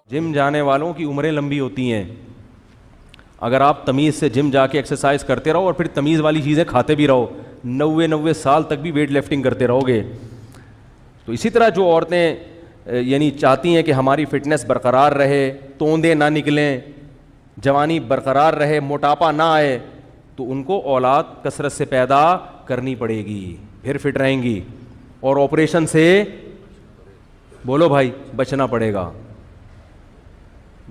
جم جانے والوں کی عمریں لمبی ہوتی ہیں. اگر آپ تمیز سے جم جا کے ایکسرسائز کرتے رہو اور پھر تمیز والی چیزیں کھاتے بھی رہو, 90 سال تک بھی ویٹ لفٹنگ کرتے رہو گے. تو اسی طرح جو عورتیں یعنی چاہتی ہیں کہ ہماری فٹنس برقرار رہے, توندے نہ نکلیں, جوانی برقرار رہے, موٹاپا نہ آئے, تو ان کو اولاد کثرت سے پیدا کرنی پڑے گی, پھر فٹ رہیں گی, اور آپریشن سے بولو بھائی بچنا پڑے گا.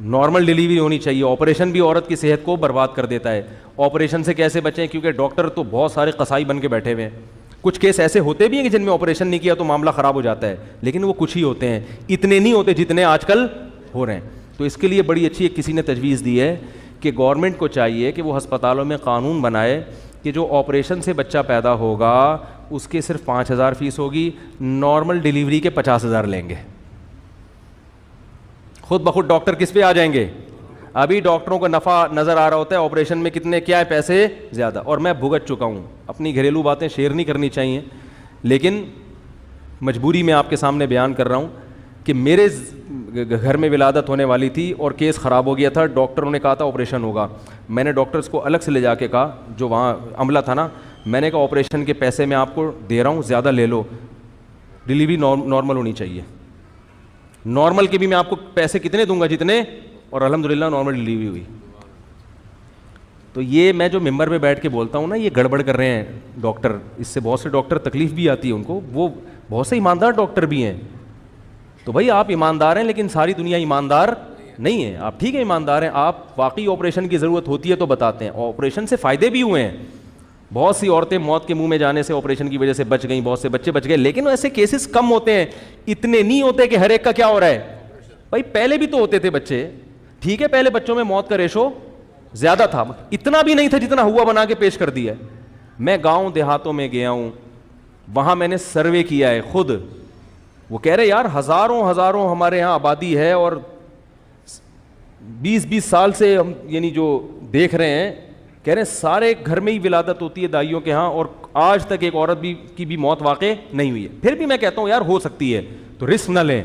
نارمل ڈیلیوری ہونی چاہیے. آپریشن بھی عورت کی صحت کو برباد کر دیتا ہے. آپریشن سے کیسے بچیں؟ کیونکہ ڈاکٹر تو بہت سارے قصائی بن کے بیٹھے ہوئے ہیں. کچھ کیس ایسے ہوتے بھی ہیں کہ جن میں آپریشن نہیں کیا تو معاملہ خراب ہو جاتا ہے, لیکن وہ کچھ ہی ہوتے ہیں, اتنے نہیں ہوتے جتنے آج کل ہو رہے ہیں. تو اس کے لیے بڑی اچھی کسی نے تجویز دی ہے کہ گورنمنٹ کو چاہیے کہ وہ ہسپتالوں میں قانون بنائے کہ جو آپریشن سے بچہ پیدا ہوگا اس کے صرف 5,000 فیس ہوگی, نارمل ڈیلیوری کے 50,000 لیں گے. خود بخود ڈاکٹر کس پہ آ جائیں گے؟ ابھی ڈاکٹروں کو نفع نظر آ رہا ہوتا ہے آپریشن میں کتنے کیا ہے پیسے زیادہ. اور میں بھگت چکا ہوں, اپنی گھریلو باتیں شیئر نہیں کرنی چاہیے, لیکن مجبوری میں آپ کے سامنے بیان کر رہا ہوں کہ میرے گھر میں ولادت ہونے والی تھی اور کیس خراب ہو گیا تھا. ڈاکٹروں نے کہا تھا آپریشن ہوگا. میں نے ڈاکٹرز کو الگ سے لے جا کے کہا, جو وہاں عملہ تھا نا, میں نے کہا آپریشن کے پیسے میں آپ کو دے رہا ہوں, زیادہ لے لو, ڈیلیوری نارمل ہونی چاہیے. نارمل کے بھی میں آپ کو پیسے کتنے دوں گا جتنے, اور الحمدللہ نارمل ڈیلیوری ہوئی. تو یہ میں جو ممبر پہ بیٹھ کے بولتا ہوں نا, یہ گڑبڑ کر رہے ہیں ڈاکٹر. اس سے بہت سے ڈاکٹر تکلیف بھی آتی ہے ان کو, وہ بہت سے ایماندار ڈاکٹر بھی ہیں. تو بھائی آپ ایماندار ہیں, لیکن ساری دنیا ایماندار نہیں ہے. آپ ٹھیک ہے ایماندار ہیں, آپ واقعی آپریشن کی ضرورت ہوتی ہے تو بتاتے ہیں. آپریشن سے فائدے بھی ہوئے ہیں, بہت سی عورتیں موت کے منہ میں جانے سے آپریشن کی وجہ سے بچ گئیں, بہت سے بچے بچ گئے, لیکن ایسے کیسز کم ہوتے ہیں. اتنے نہیں ہوتے کہ ہر ایک کا کیا ہو رہا ہے. بھائی پہلے بھی تو ہوتے تھے بچے, ٹھیک ہے, پہلے بچوں میں موت کا ریشو زیادہ تھا, اتنا بھی نہیں تھا جتنا ہوا بنا کے پیش کر دیا ہے. میں گاؤں دیہاتوں میں گیا ہوں, وہاں میں نے سروے کیا ہے خود. وہ کہہ رہے یار ہزاروں ہمارے ہاں آبادی ہے, اور 20 سال سے ہم یعنی جو دیکھ رہے ہیں, کہہ رہے ہیں سارے گھر میں ہی ولادت ہوتی ہے دائیوں کے ہاں, اور آج تک ایک عورت کی بھی موت واقع نہیں ہوئی ہے. پھر بھی میں کہتا ہوں یار ہو سکتی ہے تو رسک نہ لیں,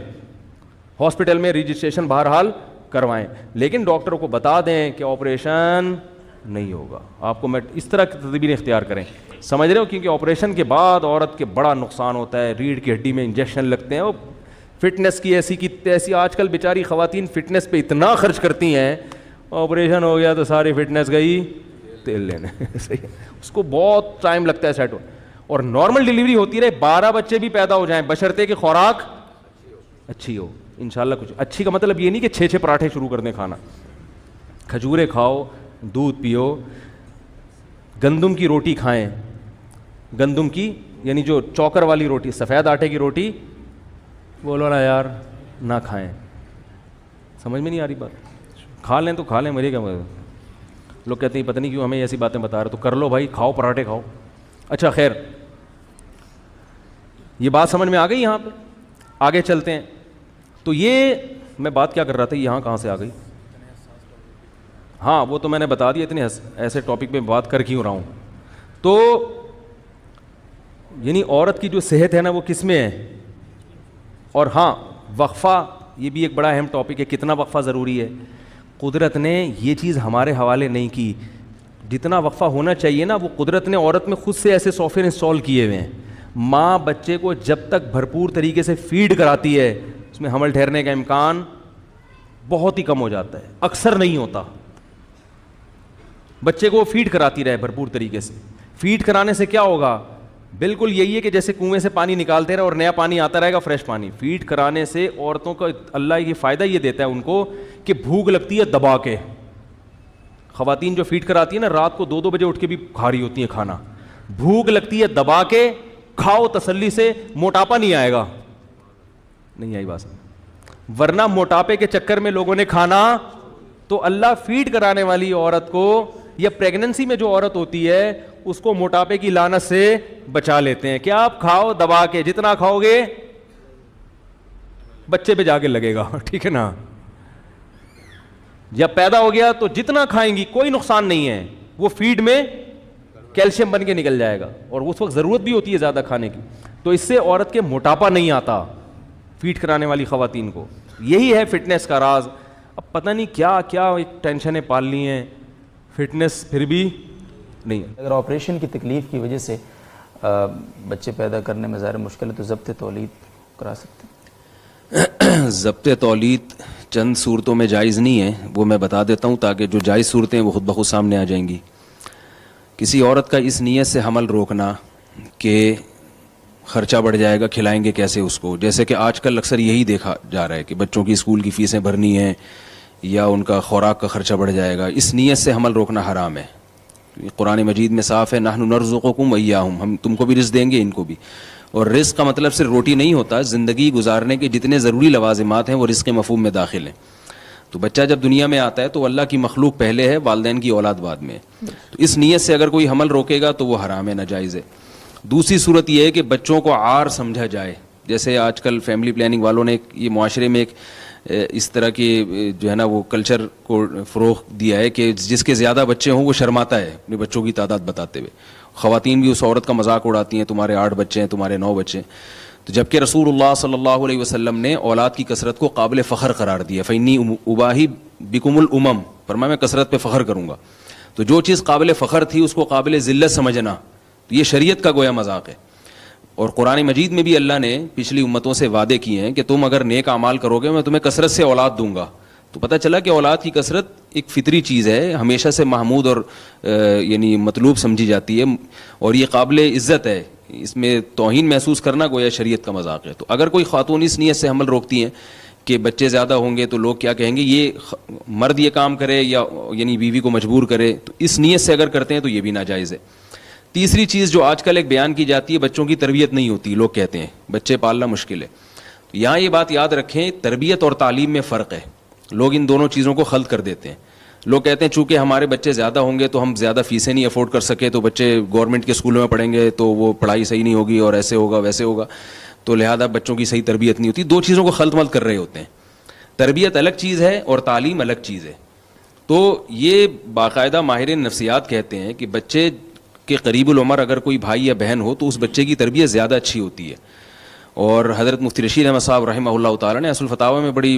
ہاسپٹل میں رجسٹریشن بہرحال کروائیں, لیکن ڈاکٹروں کو بتا دیں کہ آپریشن نہیں ہوگا. آپ کو میں اس طرح کی تدبیر اختیار کریں, سمجھ رہے ہو, کیونکہ آپریشن کے بعد عورت کے بڑا نقصان ہوتا ہے. ریڑھ کی ہڈی میں انجیکشن لگتے ہیں, وہ فٹنس کی ایسی کی تیسی. آج کل بیچاری خواتین فٹنس پہ اتنا خرچ کرتی ہیں, آپریشن ہو گیا تو ساری فٹنس گئی تیل لینے. صحیح ہے, اس کو بہت ٹائم لگتا ہے سیٹ ہو. اور نارمل ڈیلیوری ہوتی رہے, 12 بچے بھی پیدا ہو جائیں, بشرطے کہ خوراک اچھی ہو. انشاءاللہ کچھ اچھی کا مطلب یہ نہیں کہ 6 پراٹھے شروع کر دیں کھانا. کھجورے کھاؤ, دودھ پیو, گندم کی روٹی کھائیں. گندم کی یعنی جو چوکر والی روٹی, سفید آٹے کی روٹی, بولو نا یار نہ کھائیں. سمجھ میں نہیں آ رہی بات؟ کھا لیں تو کھا لیں, مجھے کیا مطلب. لوگ کہتے ہیں پتہ نہیں کیوں ہمیں ایسی باتیں بتا رہے, تو کر لو بھائی, کھاؤ پراٹھے کھاؤ. اچھا خیر, یہ بات سمجھ میں آ گئی. یہاں پہ آگے چلتے ہیں. تو یہ میں بات کیا کر رہا تھا, یہاں کہاں سے آ گئی؟ ہاں وہ تو میں نے بتا دیا, اتنے ایسے ٹاپک پہ بات کر کیوں رہا ہوں. تو یعنی عورت کی جو صحت ہے نا وہ کس میں ہے. اور ہاں وقفہ, یہ بھی ایک بڑا اہم ٹاپک ہے, کتنا وقفہ ضروری ہے. قدرت نے یہ چیز ہمارے حوالے نہیں کی, جتنا وقفہ ہونا چاہیے نا وہ قدرت نے عورت میں خود سے ایسے سافٹ ویئر انسٹال کیے ہوئے ہیں. ماں بچے کو جب تک بھرپور طریقے سے فیڈ کراتی ہے, اس میں حمل ٹھہرنے کا امکان بہت ہی کم ہو جاتا ہے, اکثر نہیں ہوتا. بچے کو فیڈ کراتی رہے بھرپور طریقے سے. فیڈ کرانے سے کیا ہوگا؟ بالکل یہی ہے کہ جیسے کنویں سے پانی نکالتے رہے اور نیا پانی آتا رہے گا, فریش پانی. فیڈ کرانے سے عورتوں کا اللہ یہ فائدہ یہ دیتا ہے ان کو کہ بھوک لگتی ہے دبا کے. خواتین جو فیڈ کراتی ہیں نا, رات کو 2 بجے اٹھ کے بھی کھا رہی ہوتی ہیں کھانا. بھوک لگتی ہے دبا کے, کھاؤ تسلی سے, موٹاپا نہیں آئے گا. نہیں آئی بات؟ ورنہ موٹاپے کے چکر میں لوگوں نے کھانا, تو اللہ فیڈ کرانے والی عورت کو یا پریگننسی میں جو عورت ہوتی ہے اس کو موٹاپے کی لعنت سے بچا لیتے ہیں کہ آپ کھاؤ دبا کے, جتنا کھاؤ گے بچے پہ جا کے لگے گا. ٹھیک ہے نا, جب پیدا ہو گیا تو جتنا کھائیں گی کوئی نقصان نہیں ہے, وہ فیڈ میں کیلشیم بن کے نکل جائے گا, اور اس وقت ضرورت بھی ہوتی ہے زیادہ کھانے کی. تو اس سے عورت کے موٹاپا نہیں آتا فیڈ کرانے والی خواتین کو. یہی ہے فٹنس کا راز پتہ نہیں کیا کیا ایک ٹینشنیں پال لی ہیں, فٹنس پھر بھی نہیں. اگر آپریشن کی تکلیف کی وجہ سے بچے پیدا کرنے میں ظاہر مشکل ہے تو ضبط تولید کرا سکتے ہیں. ضبط تولید چند صورتوں میں جائز نہیں ہے, وہ میں بتا دیتا ہوں تاکہ جو جائز صورتیں وہ خود بخود سامنے آ جائیں گی. کسی عورت کا اس نیت سے حمل روکنا کہ خرچہ بڑھ جائے گا, کھلائیں گے کیسے اس کو, جیسے کہ آج کل اکثر یہی دیکھا جا رہا ہے کہ بچوں کی اسکول کی فیسیں بھرنی ہیں یا ان کا خوراک کا خرچہ بڑھ جائے گا, اس نیت سے حمل روکنا حرام ہے. قرآن مجید میں صاف ہے, نحن نرزقکم وإیاہم, ہم تم کو بھی رزق دیں گے ان کو بھی. اور رزق کا مطلب صرف روٹی نہیں ہوتا, زندگی گزارنے کے جتنے ضروری لوازمات ہیں وہ رزق مفہوم میں داخل ہیں. تو بچہ جب دنیا میں آتا ہے تو اللہ کی مخلوق پہلے ہے, والدین کی اولاد بعد میں. تو اس نیت سے اگر کوئی حمل روکے گا تو وہ حرام ہے, ناجائز ہے. دوسری صورت یہ ہے کہ بچوں کو عار سمجھا جائے, جیسے آج کل فیملی پلاننگ والوں نے یہ معاشرے میں ایک اس طرح کی جو ہے نا وہ کلچر کو فروغ دیا ہے کہ جس کے زیادہ بچے ہوں وہ شرماتا ہے اپنے بچوں کی تعداد بتاتے ہوئے. خواتین بھی اس عورت کا مذاق اڑاتی ہیں, تمہارے 8 بچے ہیں, تمہارے 9 بچے ہیں. تو جبکہ رسول اللہ صلی اللہ علیہ وسلم نے اولاد کی کثرت کو قابل فخر قرار دیا. فإنی اباہی بکم الامم, فرمایا میں کثرت پہ فخر کروں گا. تو جو چیز قابل فخر تھی اس کو قابل ذلت سمجھنا, تو یہ شریعت کا گویا مذاق ہے. اور قرآن مجید میں بھی اللہ نے پچھلی امتوں سے وعدے کیے ہیں کہ تم اگر نیک اعمال کرو گے میں تمہیں کثرت سے اولاد دوں گا. تو پتہ چلا کہ اولاد کی کثرت ایک فطری چیز ہے, ہمیشہ سے محمود اور یعنی مطلوب سمجھی جاتی ہے, اور یہ قابل عزت ہے. اس میں توہین محسوس کرنا گویا شریعت کا مذاق ہے. تو اگر کوئی خاتون اس نیت سے حمل روکتی ہیں کہ بچے زیادہ ہوں گے تو لوگ کیا کہیں گے, یہ مرد یہ کام کرے یا یعنی بیوی کو مجبور کرے, تو اس نیت سے اگر کرتے ہیں تو یہ بھی ناجائز ہے. تیسری چیز جو آج کل ایک بیان کی جاتی ہے, بچوں کی تربیت نہیں ہوتی, لوگ کہتے ہیں بچے پالنا مشکل ہے. تو یہاں یہ بات یاد رکھیں, تربیت اور تعلیم میں فرق ہے. لوگ ان دونوں چیزوں کو خلط کر دیتے ہیں. لوگ کہتے ہیں چونکہ ہمارے بچے زیادہ ہوں گے تو ہم زیادہ فیسیں نہیں افورڈ کر سکے, تو بچے گورنمنٹ کے اسکولوں میں پڑھیں گے تو وہ پڑھائی صحیح نہیں ہوگی اور ایسے ہوگا ویسے ہوگا, تو لہذا بچوں کی صحیح تربیت نہیں ہوتی. دو چیزوں کو خلط ملط کر رہے ہوتے ہیں. تربیت الگ چیز ہے اور تعلیم الگ چیز ہے. تو یہ باقاعدہ ماہرین نفسیات کہتے ہیں کہ بچے کے قریب العمر اگر کوئی بھائی یا بہن ہو تو اس بچے کی تربیت زیادہ اچھی ہوتی ہے. اور حضرت مفتی رشید احمد صاحب رحمہ اللہ تعالیٰ نے اصل فتاوی میں بڑی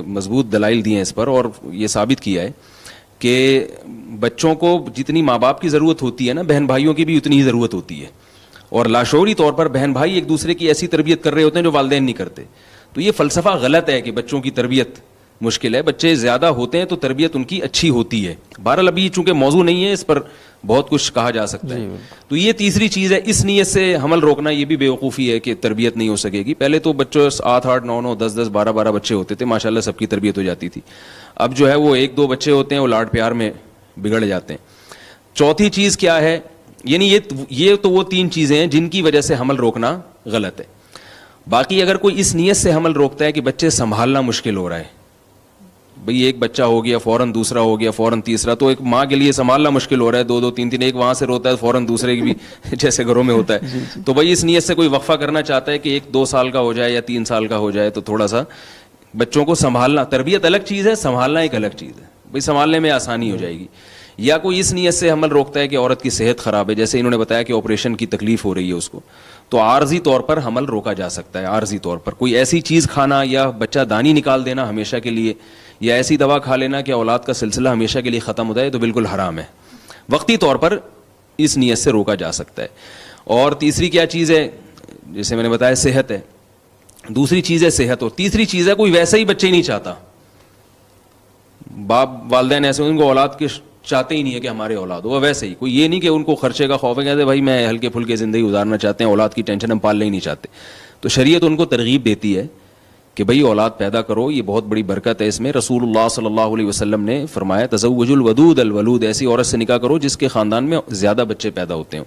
مضبوط دلائل دی ہیں اس پر, اور یہ ثابت کیا ہے کہ بچوں کو جتنی ماں باپ کی ضرورت ہوتی ہے نا, بہن بھائیوں کی بھی اتنی ہی ضرورت ہوتی ہے. اور لاشعوری طور پر بہن بھائی ایک دوسرے کی ایسی تربیت کر رہے ہوتے ہیں جو والدین نہیں کرتے. تو یہ فلسفہ غلط ہے کہ بچوں کی تربیت مشکل ہے. بچے زیادہ ہوتے ہیں تو تربیت ان کی اچھی ہوتی ہے. بہرحال ابھی چونکہ موضوع نہیں ہے, اس پر بہت کچھ کہا جا سکتا ہے. تو یہ تیسری چیز ہے, اس نیت سے حمل روکنا یہ بھی بیوقوفی ہے کہ تربیت نہیں ہو سکے گی. پہلے تو بچوں 8 8 9 9 10 10 12 12 بچے ہوتے تھے, ماشاءاللہ سب کی تربیت ہو جاتی تھی. اب جو ہے وہ 1 2 بچے ہوتے ہیں, وہ لاڈ پیار میں بگڑ جاتے ہیں. چوتھی چیز کیا ہے, یعنی یہ تو وہ 3 چیزیں ہیں جن کی وجہ سے حمل روکنا غلط ہے. باقی اگر کوئی اس نیت سے حمل روکتا ہے کہ بچے سنبھالنا مشکل ہو رہا ہے, بھئی ایک بچہ ہو گیا فوراً دوسرا ہو گیا فوراً تیسرا, تو ایک ماں کے لیے سنبھالنا مشکل ہو رہا ہے, 2 2 3 3, ایک وہاں سے روتا ہے فوراً دوسرے کی بھی جیسے گھروں میں ہوتا ہے. تو بھئی اس نیت سے کوئی وقفہ کرنا چاہتا ہے کہ 1 2 سال کا ہو جائے یا 3 سال کا ہو جائے, تو تھوڑا سا بچوں کو سنبھالنا, تربیت الگ چیز ہے, سنبھالنا ایک الگ چیز ہے. بھئی سنبھالنے میں آسانی ہو جائے گی. یا کوئی اس نیت سے حمل روکتا ہے کہ عورت کی صحت خراب ہے, جیسے انہوں نے بتایا کہ آپریشن کی تکلیف ہو رہی ہے اس کو, تو عارضی طور پر حمل روکا جا سکتا ہے. عارضی طور پر کوئی ایسی چیز کھانا یا بچہ دانی نکال دینا ہمیشہ کے لیے, یا ایسی دوا کھا لینا کہ اولاد کا سلسلہ ہمیشہ کے لیے ختم ہو جائے, تو بالکل حرام ہے. وقتی طور پر اس نیت سے روکا جا سکتا ہے. اور تیسری کیا چیز ہے, جیسے میں نے بتایا صحت ہے, دوسری چیز ہے صحت, اور تیسری چیز ہے کوئی ویسا ہی بچے ہی نہیں چاہتا. باپ والدین ایسے ان کو اولاد کے چاہتے ہی نہیں ہے کہ ہمارے اولاد ہو, وہ ویسے ہی, کوئی یہ نہیں کہ ان کو خرچے کا خوف ہے, کہتے بھائی میں ہلکے پھلکے زندگی گزارنا چاہتے ہیں, اولاد کی ٹینشن ہم پالنا ہی نہیں چاہتے. تو شریعت ان کو ترغیب دیتی ہے کہ بھئی اولاد پیدا کرو, یہ بہت بڑی برکت ہے اس میں. رسول اللہ صلی اللہ علیہ وسلم نے فرمایا تزوج الودود الولود, ایسی عورت سے نکاح کرو جس کے خاندان میں زیادہ بچے پیدا ہوتے ہوں.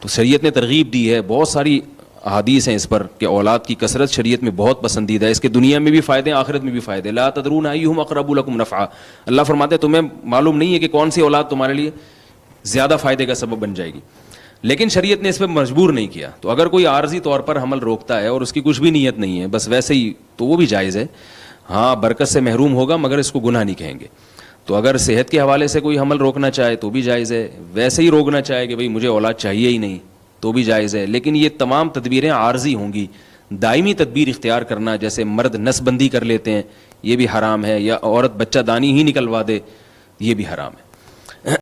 تو شریعت نے ترغیب دی ہے, بہت ساری احادیث ہیں اس پر کہ اولاد کی کثرت شریعت میں بہت پسندیدہ ہے. اس کے دنیا میں بھی فائدے ہیں, آخرت میں بھی فائدے. لا تدرون ایہم اقرب لکم نفعا, اللہ فرماتے ہیں تمہیں معلوم نہیں ہے کہ کون سی اولاد تمہارے لیے زیادہ فائدے کا سبب بن جائے گی, لیکن شریعت نے اس پہ مجبور نہیں کیا. تو اگر کوئی عارضی طور پر حمل روکتا ہے اور اس کی کچھ بھی نیت نہیں ہے, بس ویسے ہی, تو وہ بھی جائز ہے. ہاں برکت سے محروم ہوگا مگر اس کو گناہ نہیں کہیں گے. تو اگر صحت کے حوالے سے کوئی حمل روکنا چاہے تو بھی جائز ہے, ویسے ہی روکنا چاہے کہ بھئی مجھے اولاد چاہیے ہی نہیں تو بھی جائز ہے. لیکن یہ تمام تدبیریں عارضی ہوں گی. دائمی تدبیر اختیار کرنا, جیسے مرد نس بندی کر لیتے ہیں یہ بھی حرام ہے, یا عورت بچہ دانی ہی نکلوا دے, یہ بھی حرام ہے.